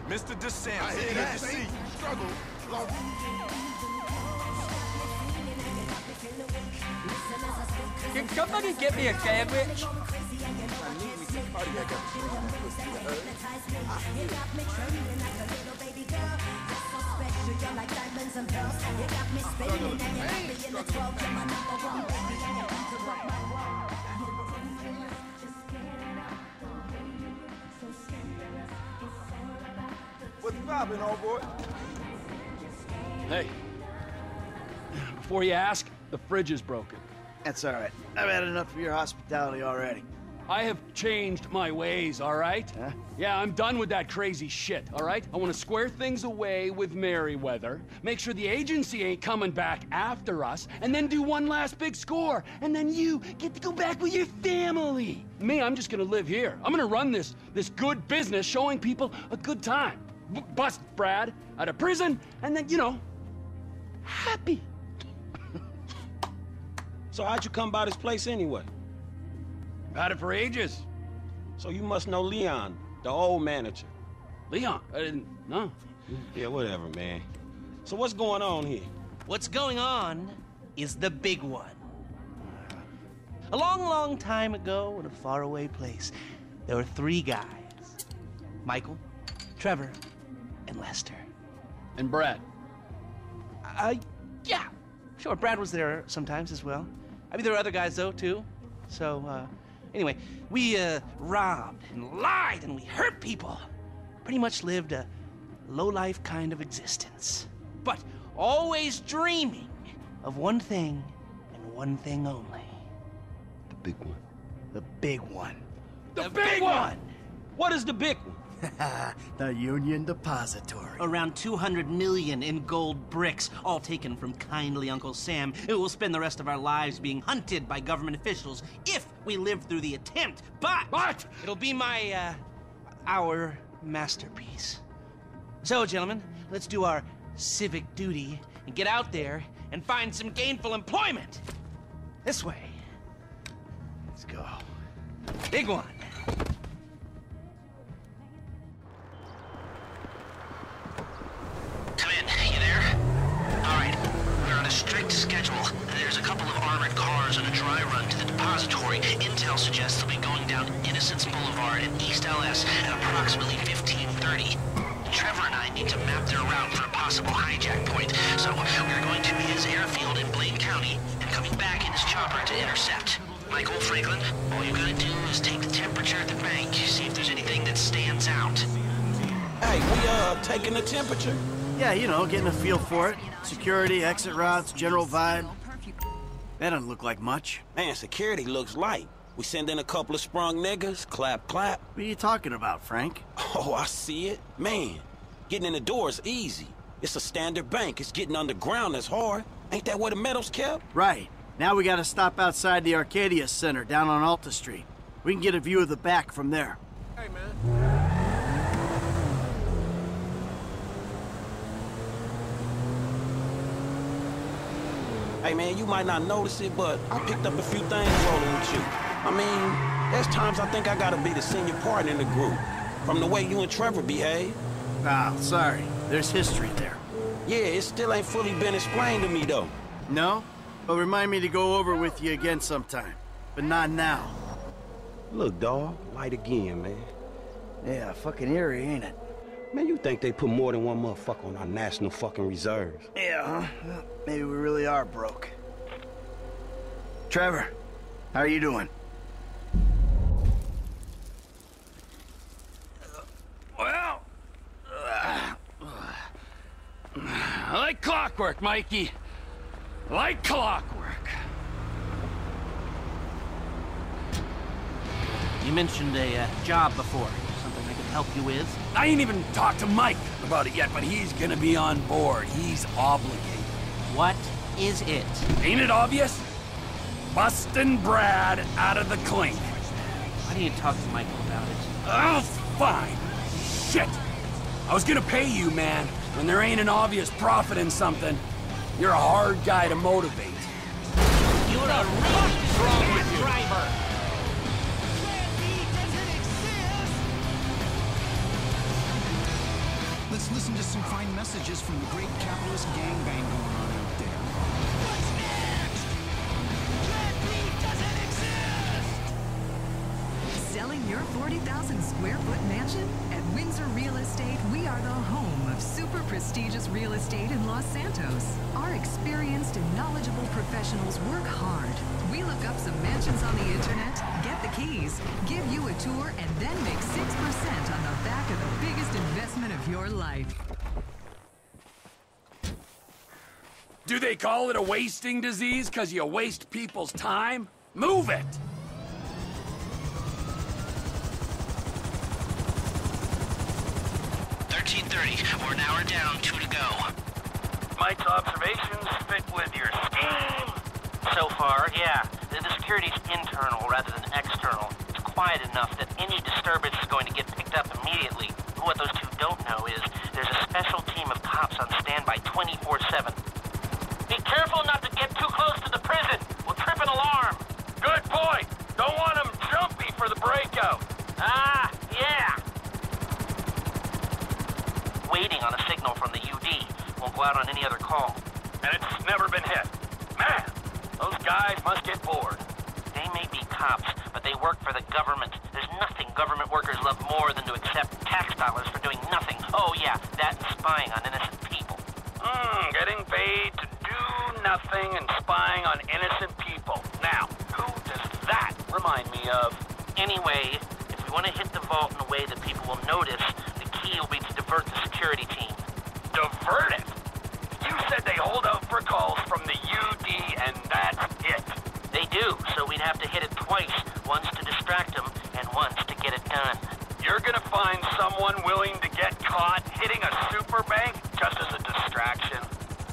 Mr. DeSantis, I hear that. Struggle. Can somebody get me a sandwich? What's poppin', old boy? Hey. Before you ask, the fridge is broken. That's all right. I've had enough of your hospitality already. I have changed my ways, all right? Huh? Yeah, I'm done with that crazy shit, all right? I want to square things away with Merryweather, make sure the agency ain't coming back after us, and then do one last big score, and then you get to go back with your family. Me, I'm just gonna live here. I'm gonna run this good business showing people a good time. Bust Brad out of prison, and then, you know, happy. So how'd you come by this place anyway? Had it for ages. So you must know Leon, the old manager. Leon? I didn't know. Yeah, whatever, man. So what's going on here? What's going on is the big one. A long, long time ago in a faraway place, there were 3 guys. Michael, Trevor, and Lester. And Brad? Yeah. Sure, Brad was there sometimes as well. I mean, there were other guys, though, too. So, anyway, we, robbed and lied and we hurt people. Pretty much lived a low-life kind of existence. But always dreaming of one thing and one thing only. The big one. The big one. The big one! What is the big one? The Union Depository. Around 200 million in gold bricks, all taken from kindly Uncle Sam, who will spend the rest of our lives being hunted by government officials if we live through the attempt. But it'll be our masterpiece. So, gentlemen, let's do our civic duty and get out there and find some gainful employment. This way. Let's go. Big one. Come in. You there? All right. We're on a strict schedule. There's a couple of armored cars on a dry run to the depository. Intel suggests they'll be going down Innocence Boulevard in East LS at approximately 15:30. Trevor and I need to map their route for a possible hijack point, so we're going to his airfield in Blaine County and coming back in his chopper to intercept. Michael, Franklin, all you gotta do is take the temperature at the bank, see if there's anything that stands out. Hey, we taking the temperature? Yeah, you know, getting a feel for it. Security, exit routes, general vibe. That doesn't look like much. Man, security looks light. We send in a couple of sprung niggas, clap, clap. What are you talking about, Frank? Oh, I see it. Man, getting in the door is easy. It's a standard bank. It's getting underground that's hard. Ain't that where the metal's kept? Right. Now we gotta stop outside the Arcadia Center down on Alta Street. We can get a view of the back from there. Hey, man. Hey, man, you might not notice it, but I picked up a few things rolling with you. I mean, there's times I think I gotta be the senior partner in the group. From the way you and Trevor behave. Ah, sorry. There's history there. Yeah, it still ain't fully been explained to me, though. No? But remind me to go over with you again sometime. But not now. Look, dawg, light again, man. Yeah, fucking eerie, ain't it? Man, you think they put more than one motherfucker on our national fucking reserves? Yeah, huh? Well, maybe we really are broke. Trevor, how are you doing? Well, like clockwork, Mikey. Like clockwork. You mentioned a job before. Something I could help you with? I ain't even talked to Mike about it yet, but he's gonna be on board. He's obligated. What is it? Ain't it obvious? Busting Brad out of the clink. Why don't you talk to Michael about it? Oh, fine. Shit. I was gonna pay you, man. When there ain't an obvious profit in something, you're a hard guy to motivate. You're a really wrong with you? Driver. Just listen to some fine messages from the great capitalist gangbang going on out there. What's next? Red Beef doesn't exist! Selling your 40,000 square foot mansion? At Windsor Real Estate, we are the home of super prestigious real estate in Los Santos. Our experienced and knowledgeable professionals work hard. We look up some mansions on the internet, get the keys, give you a tour, and then make 6% on the back of the biggest investment of your life. Do they call it a wasting disease because you waste people's time? Move it! We're an hour down, 2 to go. Mike's observations fit with your scheme? So far, yeah. The security's internal rather than external. It's quiet enough that any disturbance is going to get picked up immediately. What those two don't know is there's a special team of cops on standby 24/7. Be careful not to get too close to the prison. We'll trip an alarm. Good point. Don't want them jumpy for the breakout. Ah, yeah. Waiting on a signal from the UD. Won't go out on any other call. And it's never been hit. Man, those guys must get bored. They may be cops, but they work for the government. There's nothing government workers love more than to accept tax dollars for doing nothing. Oh yeah, that and spying on innocent people. Getting paid to do nothing and spying on innocent people. Now, who does that remind me of? Anyway, if we want to hit the vault in a way that people will notice, the key will be to divert the security team. Divert it? You said they hold out for calls from the UD and that's it. They do, so we'd have to hit it twice. Once to distract them, and once to get it done. You're gonna find someone willing to get caught hitting a super bank just as a distraction?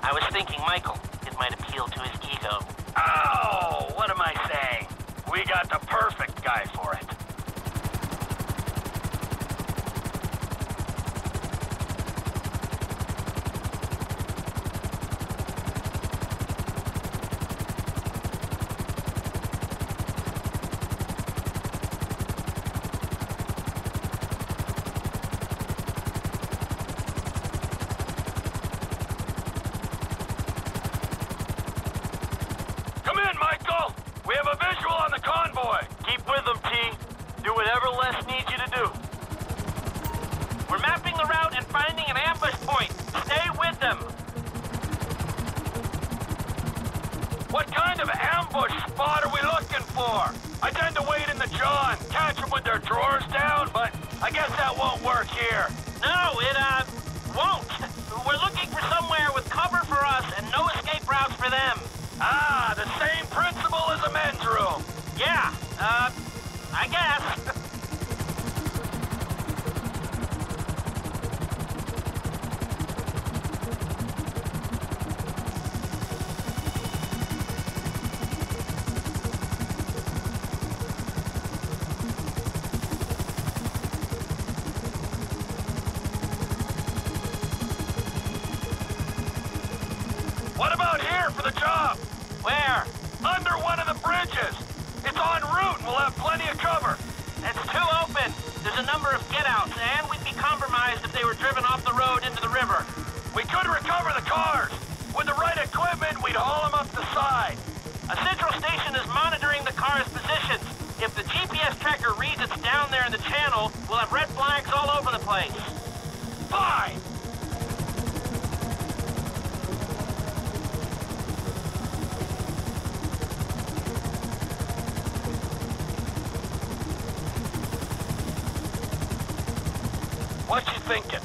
I was thinking Michael. It might appeal to his ego. Oh, what am I saying? We got the perfect guy for it. What kind of ambush spot are we looking for? I tend to wait in the jaw and catch them with their drawers down, but I guess that won't work here. No, it, won't. We're looking for somewhere with cover for us and no escape routes for them. Ah, the same principle as a men's room. Yeah, I guess. What about here for the job? Where? Under one of the bridges. It's en route and we'll have plenty of cover. It's too open. There's a number of get-outs, and we'd be compromised if they were driven off the road into the river. We could recover the cars. With the right equipment, we'd haul them up the side. A central station is monitoring the car's positions. If the GPS tracker reads it's down there in the channel, we'll have red flags all over the place. Fine. What you thinking?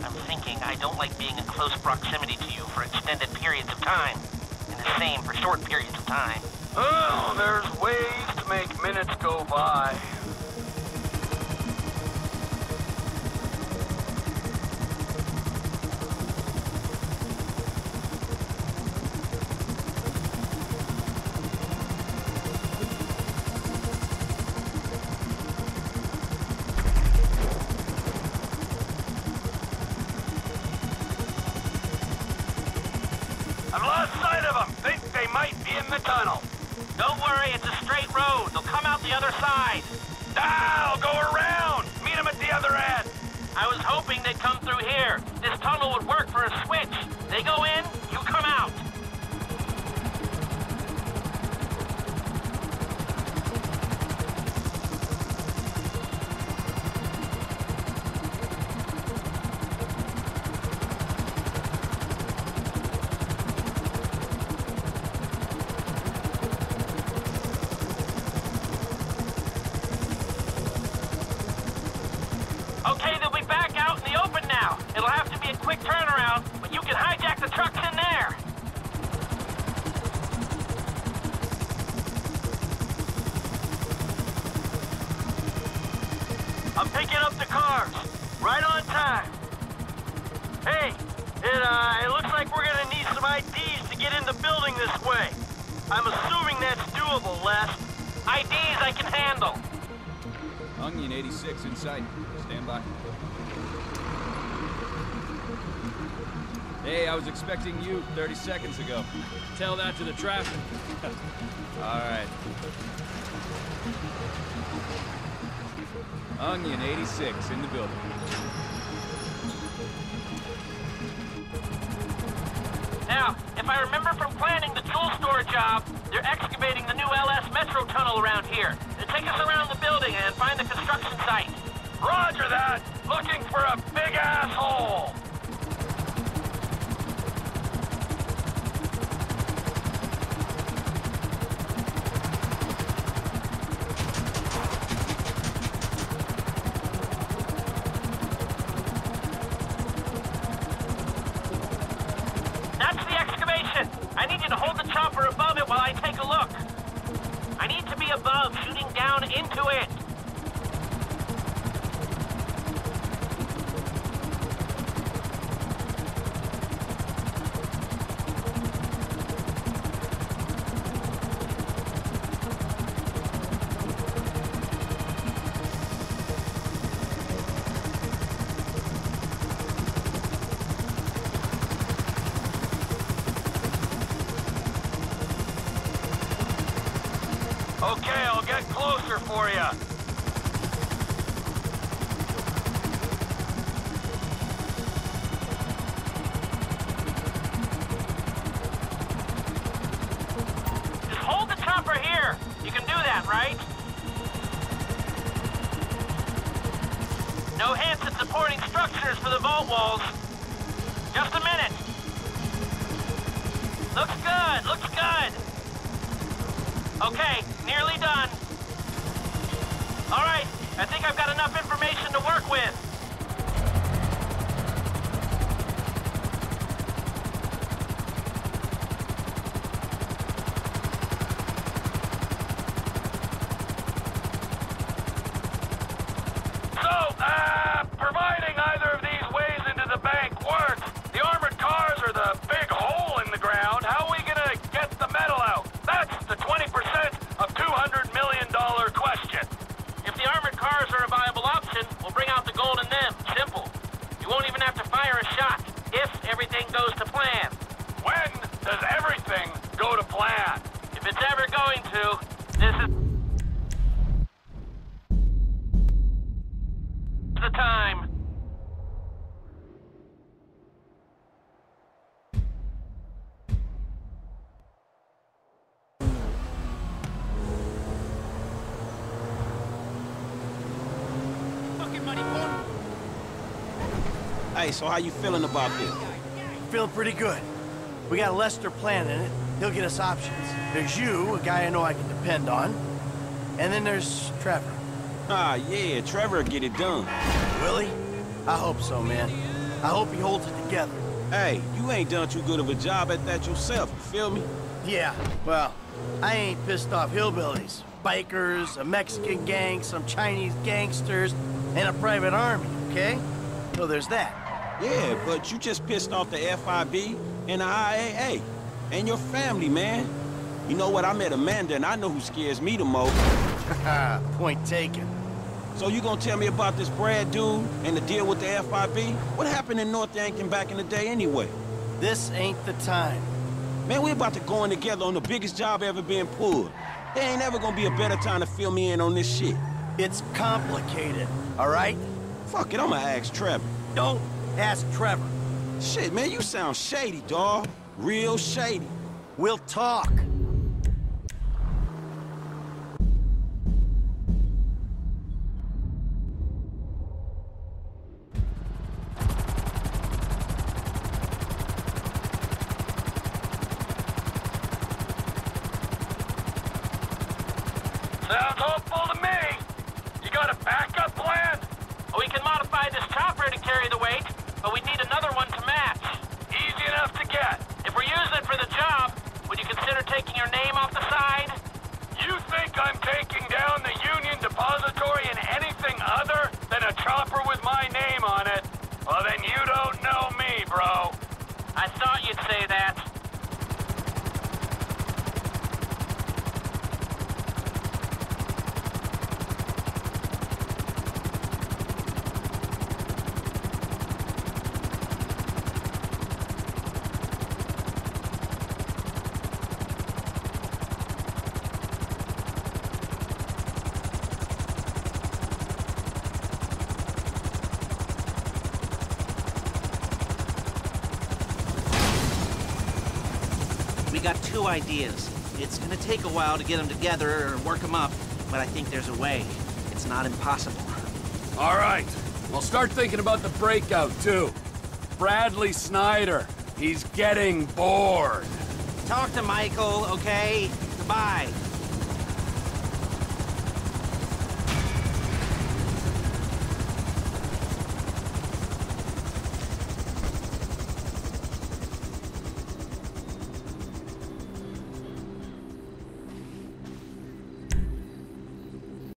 I'm thinking I don't like being in close proximity to you for extended periods of time. And the same for short periods of time. Oh, there's ways to make minutes go by. I've lost sight of them. Think they might be in the tunnel. Don't worry, it's a straight road. They'll come out the other side. I'll go around. Meet them at the other end. I was hoping assuming they'd come through here. This tunnel would work for a switch. They go in, you come out. Okay, they'll be back out in the open now. It'll have to be a quick turnaround, but you can hijack the trucks in there. I'm picking up the cars. Right on time. Hey, it looks like we're gonna need some IDs to get in the building this way. I'm assuming that's doable, Les. IDs I can handle. Onion 86 inside. Stand by. Hey, I was expecting you 30 seconds ago. Tell that to the traffic. All right. Onion 86 in the building. Now, if I remember from planning the tool store job, they're excavating the new LS Metro tunnel around here. They take us around the building and find the construction site. Roger that! Looking for a big asshole! That's the excavation! I need you to hold the chopper above it while I take a look. I need to be above, shooting down into it. Okay, I'll get closer for you. Just hold the chopper here. You can do that, right? No hints at supporting structures for the vault walls. Just a minute. Looks good, looks good. Okay, nearly done. All right, I think I've got enough information to work with. So, providing either of these ways into the bank works, the armored cars are the big hole in the ground. How are we gonna get the metal out? That's the 20% of $200 million question. If the armored cars are a viable option, we'll bring out the gold in them. Simple. You won't even have to fire a shot, if everything goes to plan. When does everything go to plan? If it's ever going to, this is the time. Hey, so how you feeling about this? Feeling pretty good. We got Lester planning it. He'll get us options. There's you, a guy I know I can depend on. And then there's Trevor. Ah, yeah, Trevor will get it done. Will he? I hope so, man. I hope he holds it together. Hey, you ain't done too good of a job at that yourself, you feel me? Yeah, well, I ain't pissed off hillbillies. Bikers, a Mexican gang, some Chinese gangsters, and a private army, okay? So there's that. Yeah, but you just pissed off the FIB and the IAA. And your family, man. You know what, I met Amanda and I know who scares me the most. Point taken. So you gonna tell me about this Brad dude and the deal with the FIB? What happened in North Yankton back in the day anyway? This ain't the time. Man, we're about to go in together on the biggest job ever being pulled. There ain't ever gonna be a better time to fill me in on this shit. It's complicated, all right? Fuck it, I'ma ask Trevor. don't ask Trevor. Shit, man, you sound shady, dawg. Real shady. We'll talk. Sounds hopeful to me. You got a backup plan? We can modify this chopper to carry the weight, but we need another one to match. Easy enough to get. If we're using it for the job, would you consider taking your name off the side? You think I'm taking down the Union Depository in anything other than a chopper with my name on it? Well, then you don't know me, bro. I thought you'd say that. We got two ideas. It's gonna take a while to get them together or work them up, but I think there's a way. It's not impossible. All right. Well, start thinking about the breakout, too. Bradley Snyder. He's getting bored. Talk to Michael, okay? Goodbye.